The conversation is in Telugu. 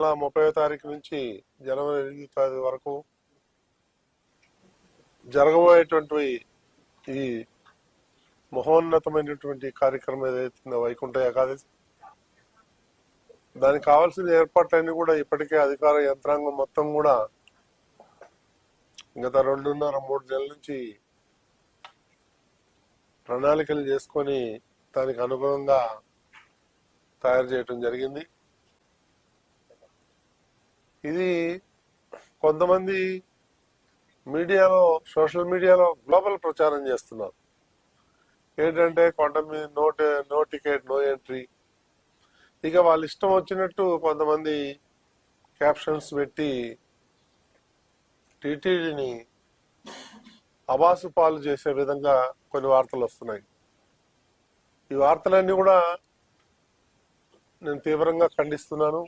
30వ తారీఖు నుంచి జనవరి 8 వరకు జరగబోయేటువంటి ఈ మహోన్నతమైనటువంటి కార్యక్రమం ఏదైతుందో వైకుంఠ ఏకాదశి, దానికి కావాల్సిన ఏర్పాట్లన్నీ కూడా ఇప్పటికే అధికార యంత్రాంగం మొత్తం కూడా గత 2.5-3 నెలల నుంచి ప్రణాళికలు చేసుకొని దానికి అనుగుణంగా తయారు చేయటం జరిగింది. ఇది కొంతమంది మీడియాలో, సోషల్ మీడియాలో గ్లోబల్ ప్రచారం చేస్తున్నారు. ఏంటంటే కొండ మీద నో టికెట్ నో ఎంట్రీ. ఇక వాళ్ళ ఇష్టం వచ్చినట్టు కొంతమంది క్యాప్షన్స్ పెట్టి టీటీడీని అబాసు పాలు చేసే విధంగా కొన్ని వార్తలు వస్తున్నాయి. ఈ వార్తలన్నీ కూడా నేను తీవ్రంగా ఖండిస్తున్నాను.